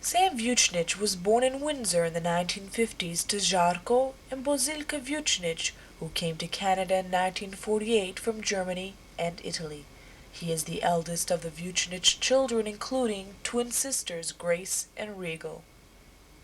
Sam Vucinic was born in Windsor in the 1950s to Žarko and Bozilka Vucinic, who came to Canada in 1948 from Germany and Italy. He is the eldest of the Vucinic children, including twin sisters Grace and Regal.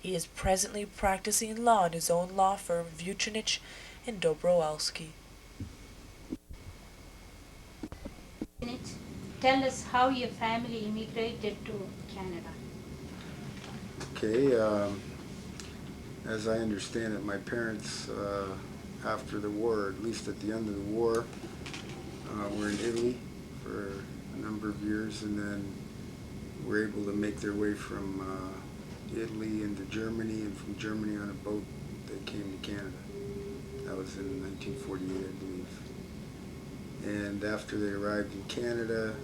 He is presently practicing law in his own law firm, Vucinic and Dobrowolski. Tell us how your family immigrated to Canada. Okay, as I understand it, my parents, after the war, at least at the end of the war, were in Italy for a number of years, and then were able to make their way from Italy into Germany, and from Germany on a boat they came to Canada. That was in 1948, I believe. And after they arrived in Canada,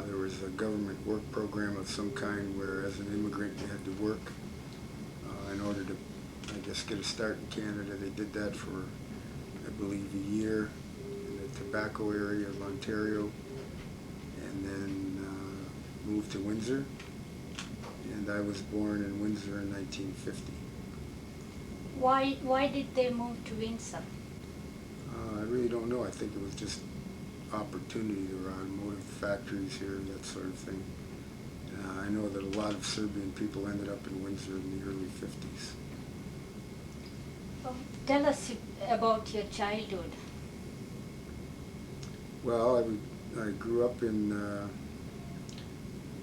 there was a government work program of some kind where, as an immigrant, you had to work in order to, I guess, get a start in Canada. They did that for, I believe, a year in the tobacco area of Ontario, and then moved to Windsor. And I was born in Windsor in 1950. Why did they move to Windsor? I really don't know. I think it was just opportunity. There were automotive factories here, that sort of thing. I know that a lot of Serbian people ended up in Windsor in the early 50s. Tell us about your childhood. Well, I grew up in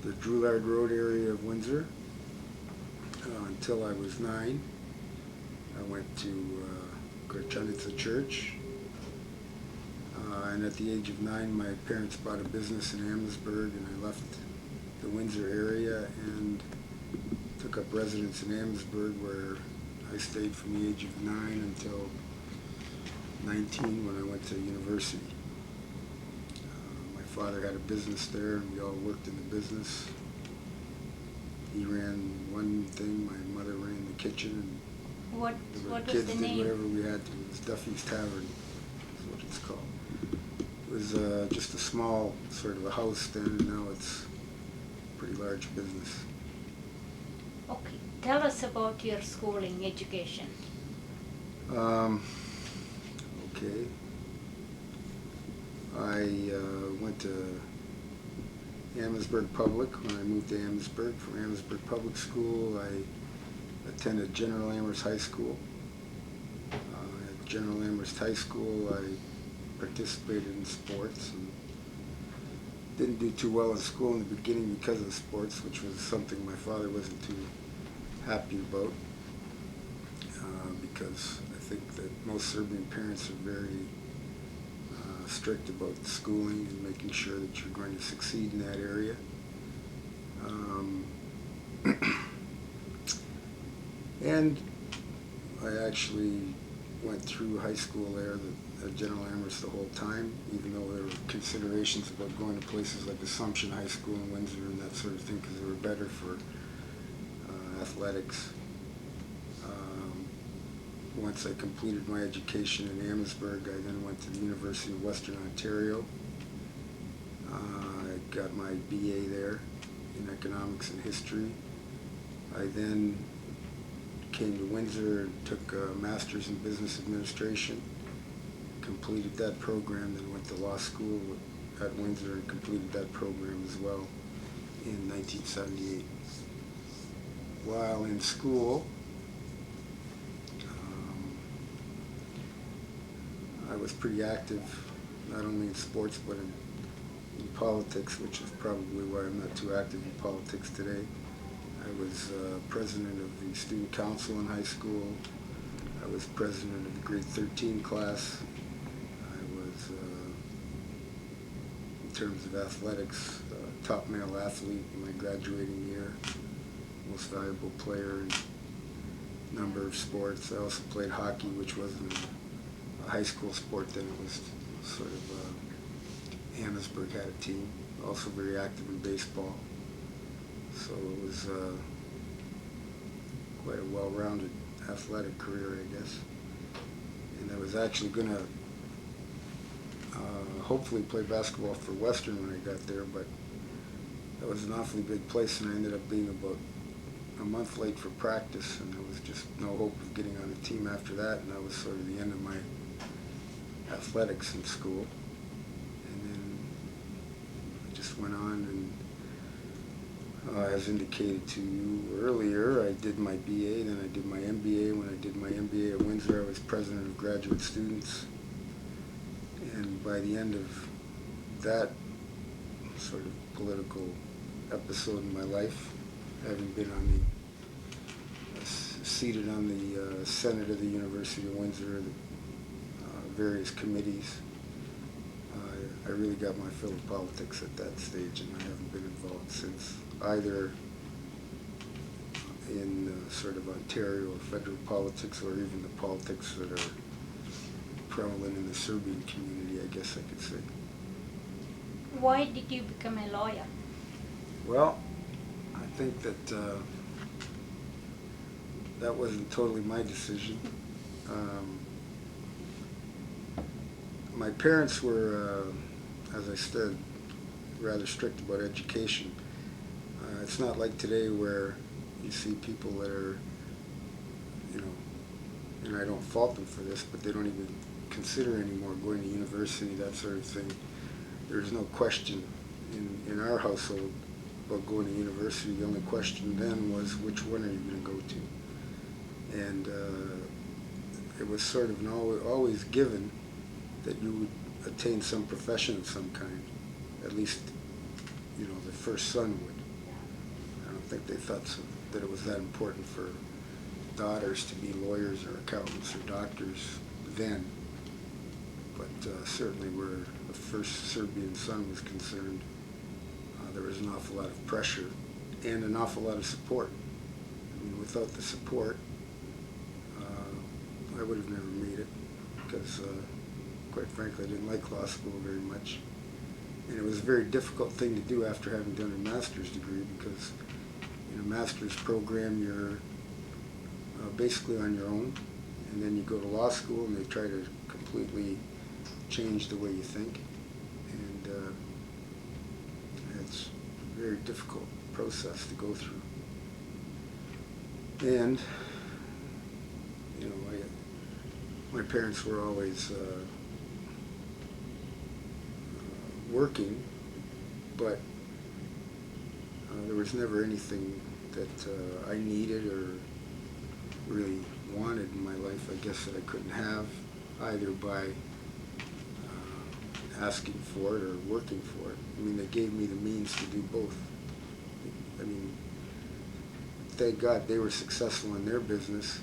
the Drouillard Road area of Windsor until I was 9. I went to Grčanica Church. And at the age of 9, my parents bought a business in Amherstburg, and I left the Windsor area and took up residence in Amherstburg, where I stayed from the age of 9 until 19 when I went to university. My father had a business there, and we all worked in the business. He ran one thing, my mother ran the kitchen, and What the was kids the did name? whatever we had to. It was Duffy's Tavern, is what it's called. It was just a small sort of a house then, and now it's a pretty large business. Okay. Tell us about your schooling education. Okay. I went to Amherstburg Public when I moved to Amherstburg. From Amherstburg Public School, I attended General Amherst High School. At General Amherst High School, I participated in sports and didn't do too well in school in the beginning because of sports, which was something my father wasn't too happy about, because I think that most Serbian parents are very strict about schooling and making sure that you're going to succeed in that area. And I actually went through high school there at General Amherst the whole time, even though there were considerations about going to places like Assumption High School in Windsor and that sort of thing, because they were better for athletics. Once I completed my education in Amherstburg, I then went to the University of Western Ontario. I got my BA there in economics and history. I then came to Windsor and took a master's in business administration, completed that program, then went to law school at Windsor and completed that program as well in 1978. While in school, I was pretty active, not only in sports but in politics, which is probably why I'm not too active in politics today. I was president of the student council in high school. I was president of the grade 13 class. I was, in terms of athletics, top male athlete in my graduating year, most valuable player in a number of sports. I also played hockey, which wasn't a high school sport then. It was sort of, Amherstburg had a team. Also very active in baseball. So it was quite a well-rounded athletic career, I guess. And I was actually going to hopefully play basketball for Western when I got there, but that was an awfully big place, and I ended up being about a month late for practice, and there was just no hope of getting on a team after that, and that was sort of the end of my athletics in school. And then I just went on, and as indicated to you earlier, I did my BA, then I did my MBA. When I did my MBA at Windsor, I was president of graduate students, and by the end of that sort of political episode in my life, having been on the seated on the Senate of the University of Windsor, various committees, I really got my fill of politics at that stage, and I haven't been involved since, either in sort of Ontario or federal politics, or even the politics that are prevalent in the Serbian community, I guess I could say. Why did you become a lawyer? Well, I think that that wasn't totally my decision. My parents were, as I said, rather strict about education. It's not like today where you see people that are, you know, and I don't fault them for this, but they don't even consider anymore going to university, that sort of thing. There's no question in our household about going to university. The only question then was, which one are you going to go to? And it was sort of always given that you would attain some profession of some kind. At least, you know, the first son would. I don't think they thought that it was that important for daughters to be lawyers or accountants or doctors then. But certainly where the first Serbian son was concerned, there was an awful lot of pressure and an awful lot of support. I mean, without the support, I would have never made it, because quite frankly, I didn't like law school very much. And it was a very difficult thing to do after having done a master's degree, because in a master's program, you're basically on your own, and then you go to law school and they try to completely change the way you think. And it's a very difficult process to go through. And, you know, my parents were always working, but there was never anything that I needed or really wanted in my life, I guess, that I couldn't have, either by asking for it or working for it. I mean, they gave me the means to do both. I mean, thank God they were successful in their business,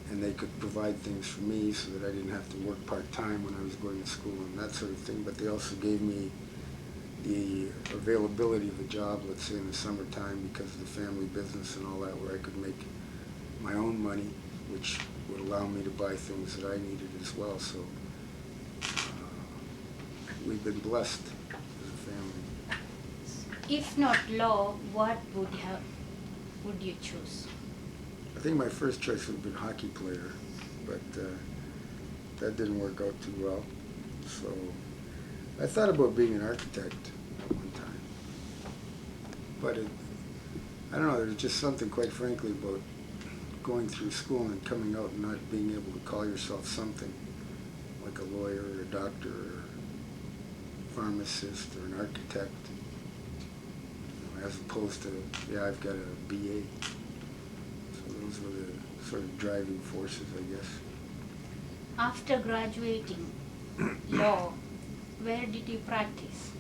and they could provide things for me so that I didn't have to work part-time when I was going to school and that sort of thing. But they also gave me the availability of a job, let's say in the summertime, because of the family business and all that, where I could make my own money, which would allow me to buy things that I needed as well. So we've been blessed as a family. If not law, what would you choose? I think my first choice would have been hockey player, but that didn't work out too well. So I thought about being an architect at one time. But I don't know, there's just something, quite frankly, about going through school and coming out and not being able to call yourself something, like a lawyer or a doctor or a pharmacist or an architect, you know, as opposed to, yeah, I've got a BA. So those were the sort of driving forces, I guess. After graduating law, where did you practice?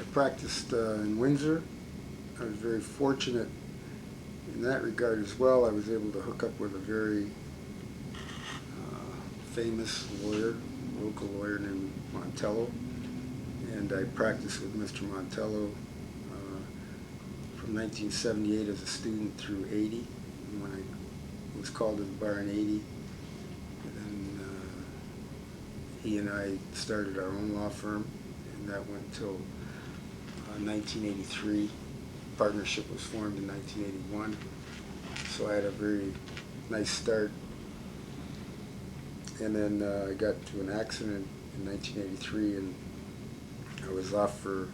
I practiced in Windsor. I was very fortunate in that regard as well. I was able to hook up with a very famous lawyer, local lawyer named Montello, and I practiced with Mr. Montello from 1978 as a student through 80, and when I was called to the bar in 80. And then he and I started our own law firm, and that went until 1983. Partnership was formed in 1981, so I had a very nice start. And then I got to an accident in 1983, and I was off for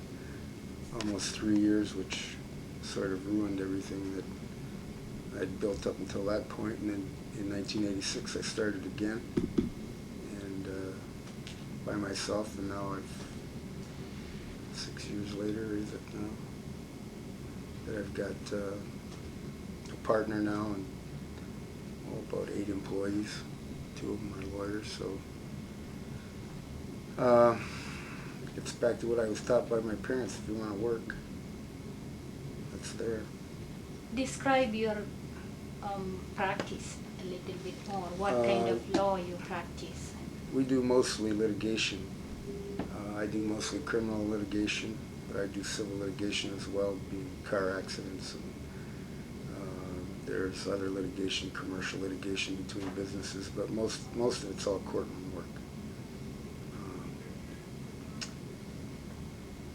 almost 3 years, which sort of ruined everything that I'd built up until that point. And then in 1986 I started again, and by myself, and now 6 years later, is it now, that I've got a partner now and about 8 employees. 2 of them are lawyers, so it's back to what I was taught by my parents. If you want to work, that's there. Describe your practice a little bit more. What kind of law you practice? We do mostly litigation. I do mostly criminal litigation, but I do civil litigation as well, being car accidents, and there's other litigation, commercial litigation between businesses, but most of it's all courtroom work.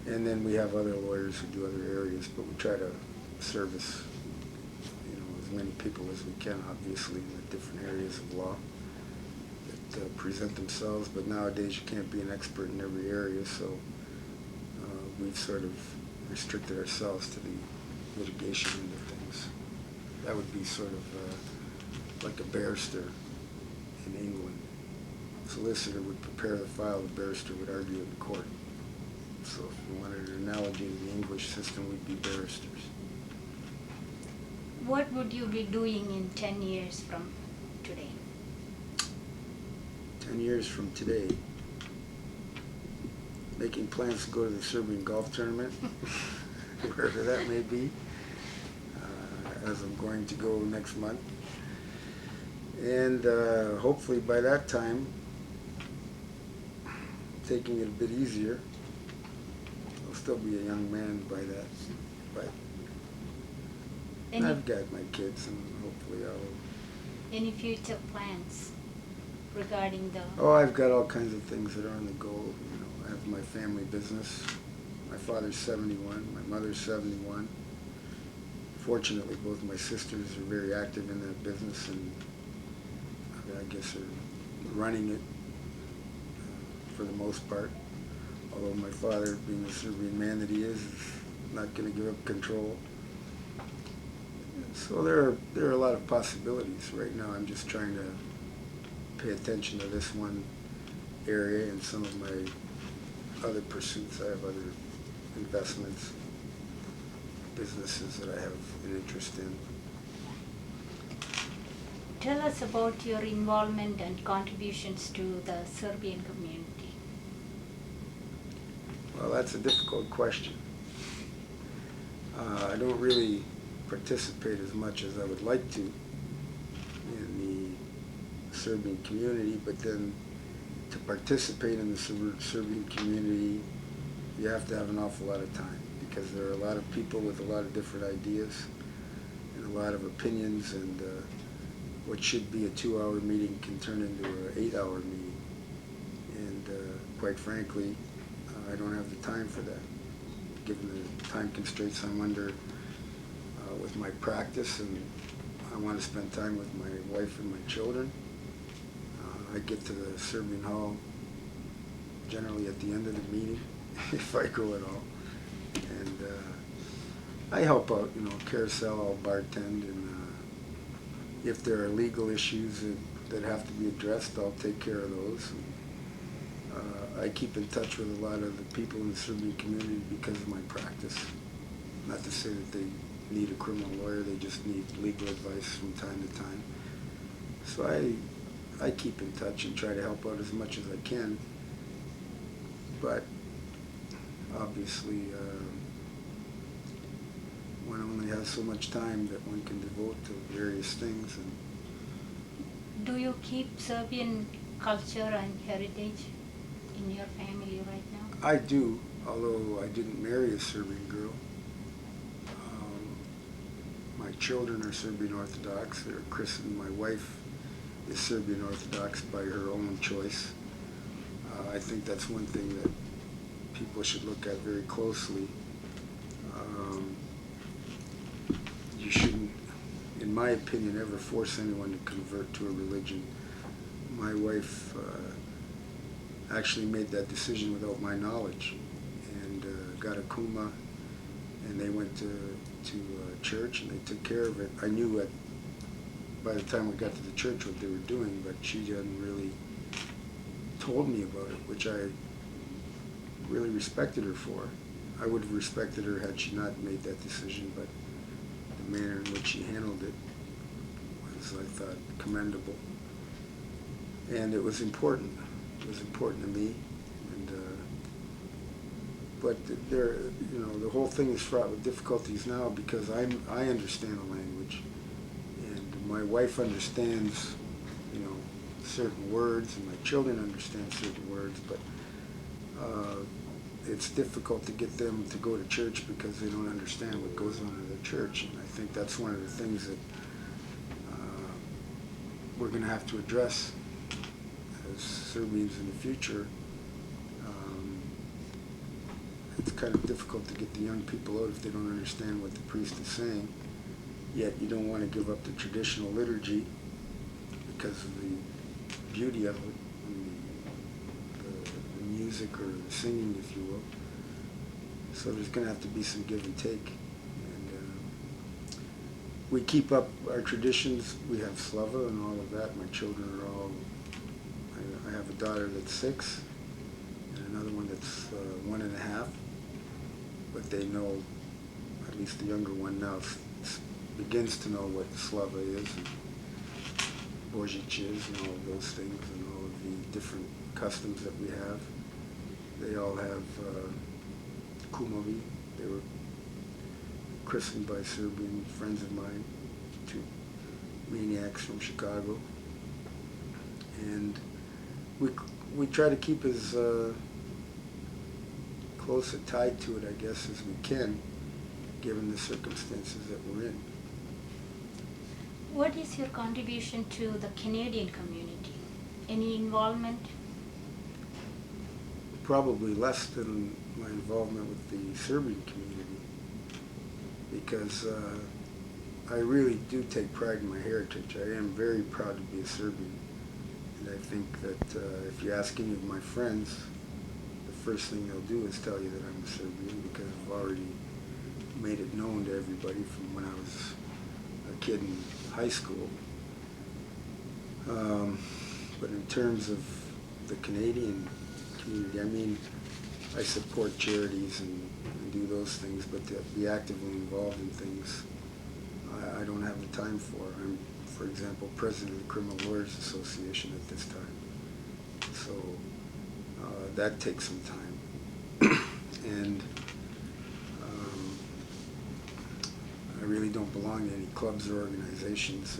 And then we have other lawyers who do other areas, but we try to service, as many people as we can, obviously, in the different areas of law that present themselves. But nowadays you can't be an expert in every area, so we've sort of restricted ourselves to the litigation end of things. That would be sort of like a barrister in England. A solicitor would prepare the file, the barrister would argue in court. So if you wanted an analogy to the English system, we'd be barristers. What would you be doing in 10 years from today? 10 years from today, making plans to go to the Serbian golf tournament, wherever that may be, as I'm going to go next month. And hopefully by that time, taking it a bit easier. I'll still be a young man by that, but I've got my kids, and hopefully I'll... Any future plans regarding the... Oh, I've got all kinds of things that are on the go. I have my family business. My father's 71, my mother's 71. Fortunately, both my sisters are very active in that business, and I guess are running it for the most part. Although my father, being the Serbian man that he is not going to give up control. So there are a lot of possibilities. Right now I'm just trying to pay attention to this one area and some of my other pursuits. I have other investments, businesses that I have an interest in. Tell us about your involvement and contributions to the Serbian community. Well, that's a difficult question. I don't really participate as much as I would like to in the Serbian community, but then to participate in the Serbian community, you have to have an awful lot of time, because there are a lot of people with a lot of different ideas and a lot of opinions, and what should be a 2-hour meeting can turn into an 8-hour meeting. And quite frankly, I don't have the time for that, given the time constraints I'm under with my practice, and I want to spend time with my wife and my children. I get to the Serbian Hall generally at the end of the meeting, if I go at all. And I help out, carousel, I'll bartend, and if there are legal issues that have to be addressed, I'll take care of those. I keep in touch with a lot of the people in the Serbian community because of my practice. Not to say that they need a criminal lawyer, they just need legal advice from time to time. So I keep in touch and try to help out as much as I can. But obviously, one only has so much time that one can devote to various things. And do you keep Serbian culture and heritage in your family right now? I do, although I didn't marry a Serbian girl. My children are Serbian Orthodox. They're christened. My wife is Serbian Orthodox by her own choice. I think that's one thing that people should look at very closely. You shouldn't, in my opinion, ever force anyone to convert to a religion. My wife actually made that decision without my knowledge, and got a kuma and they went to church and they took care of it. I knew by the time we got to the church what they were doing, but she hadn't really told me about it, which I really respected her for. I would have respected her had she not made that decision, but the manner in which she handled it was, I thought, commendable. And it was important. It was important to me. And but there, the whole thing is fraught with difficulties now because I understand the language, and my wife understands, certain words, and my children understand certain words, but it's difficult to get them to go to church because they don't understand what goes on in the church. And I think that's one of the things that we're going to have to address as Serbians in the future. It's kind of difficult to get the young people out if they don't understand what the priest is saying, yet you don't want to give up the traditional liturgy because of the beauty of it, and the music or the singing, if you will. So there's going to have to be some give and take. And we keep up our traditions. We have Slava and all of that. My children are all, I have a daughter that's 6 and another one that's 1.5. But they know, at least the younger one now begins to know what Slava is and Božić is and all of those things and all of the different customs that we have. They all have kumovi. They were christened by Serbian friends of mine, 2 maniacs from Chicago. And we try to keep as close a tie to it, I guess, as we can, given the circumstances that we're in. What is your contribution to the Canadian community? Any involvement? Probably less than my involvement with the Serbian community, because I really do take pride in my heritage. I am very proud to be a Serbian, and I think that if you ask any of my friends, the first thing they'll do is tell you that I'm a Serbian, because I've already made it known to everybody from when I was a kid in high school. But in terms of the Canadian community, I mean, I support charities and do those things, but to be actively involved in things, I don't have the time for. I'm, for example, president of the Criminal Lawyers Association at this time. So that takes some time. And I really don't belong to any clubs or organizations.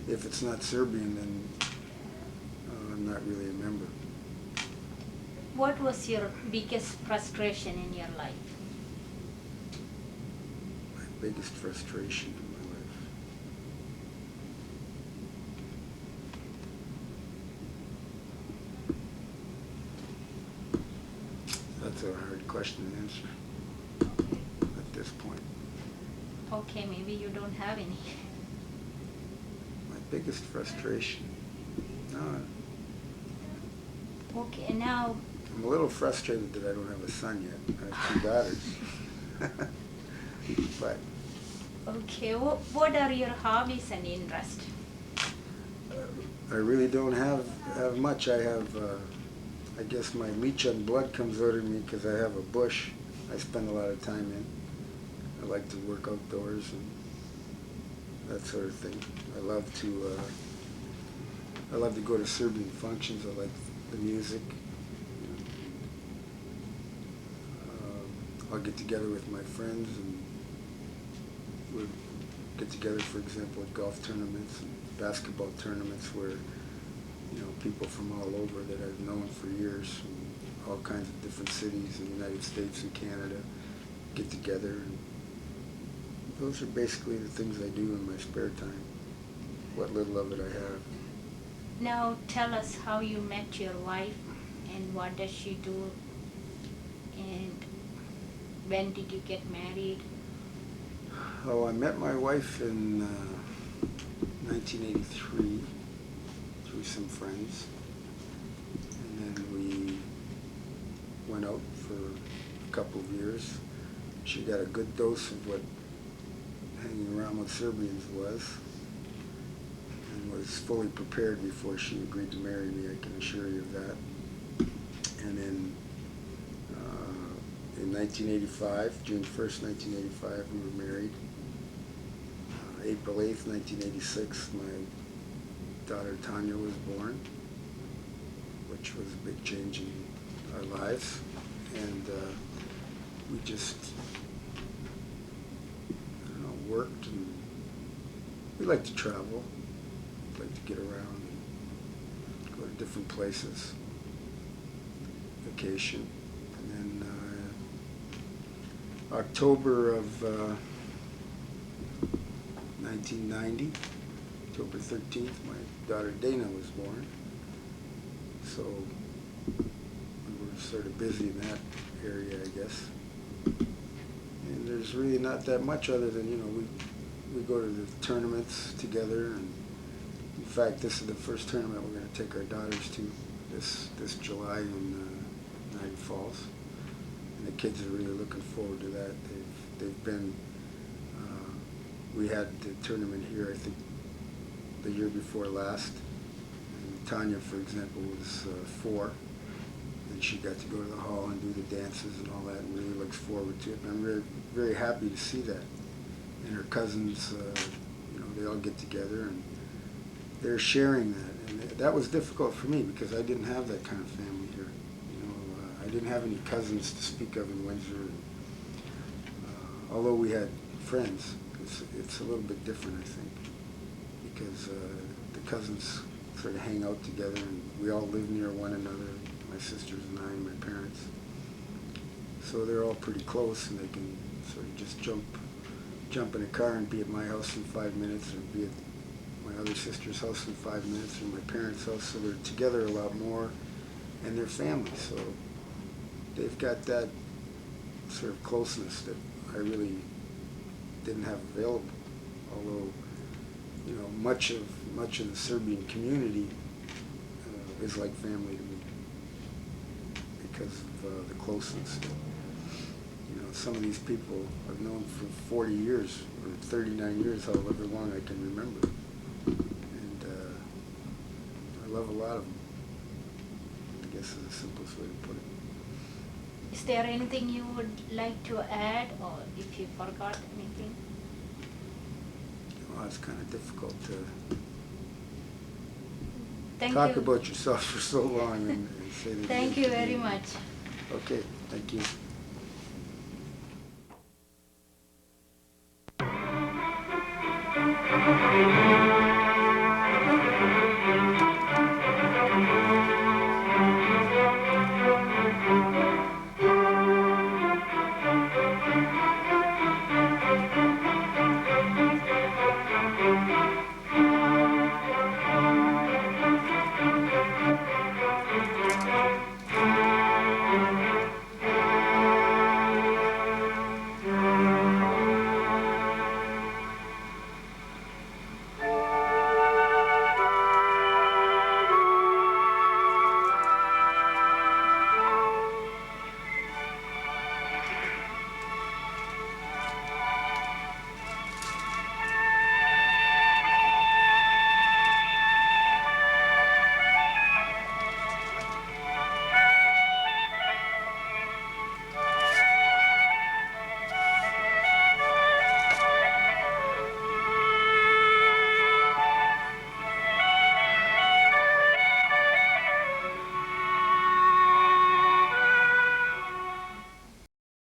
If it's not Serbian, then I'm not really a member. What was your biggest frustration in your life? My biggest frustration in my life. That's a hard question to answer at this point. Okay, maybe you don't have any. My biggest frustration? No. Okay, now I'm a little frustrated that I don't have a son yet. I have 2 daughters. But okay, what are your hobbies and interests? I really don't have much. I have, I guess my leech on blood comes out of me because I have a bush I spend a lot of time in. I like to work outdoors and that sort of thing. I love to go to Serbian functions. I like the music. I'll get together with my friends and we'll get together, for example, at golf tournaments and basketball tournaments where, people from all over that I've known for years from all kinds of different cities in the United States and Canada get together. And those are basically the things I do in my spare time, what little of it I have. Now tell us how you met your wife and what does she do and when did you get married? Oh, I met my wife in 1983 through some friends, and then we went out for a couple of years. she got a good dose of what hanging around with Serbians was, and was fully prepared before she agreed to marry me, I can assure you of that. And then in 1985, June 1st, 1985, we were married. April 8th, 1986, my daughter Tanya was born, which was a big change in our lives. And we just, I don't know, worked, and we like to travel. We like to get around and go to different places, vacation. And then October of 1990, October 13th, my daughter Dana was born. So we were sort of busy in that area, I guess. And there's really not that much other than, you know, we go to the tournaments together. And in fact, this is the first tournament we're going to take our daughters to this July in Niagara Falls. And the kids are really looking forward to that. They've been, we had the tournament here, I think, the year before last. And Tanya, for example, was 4, and she got to go to the hall and do the dances and all that, and really looks forward to it. And I'm very, very happy to see that. And her cousins, you know, they all get together and they're sharing that. And that was difficult for me because I didn't have that kind of family here. You know, I didn't have any cousins to speak of in Windsor. And, although we had friends, it's a little bit different, I think, because the cousins sort of hang out together, and we all live near one another, my sisters and I and my parents. So they're all pretty close, and they can sort of just jump in a car and be at my house in 5 minutes, or be at my other sister's house in 5 minutes, or my parents' house. So they're together a lot more, and they're family. So they've got that sort of closeness that I really didn't have available. Although, you know, much of the Serbian community is like family to me because of the closeness. You know, some of these people I've known for 40 years or 39 years, however long I can remember, and I love a lot of them. I guess is the simplest way to put it. Is there anything you would like to add, or if you forgot anything? Well, it's kind of difficult to Thank talk you. about yourself for so long and say that. Thank you very much. Okay, thank you.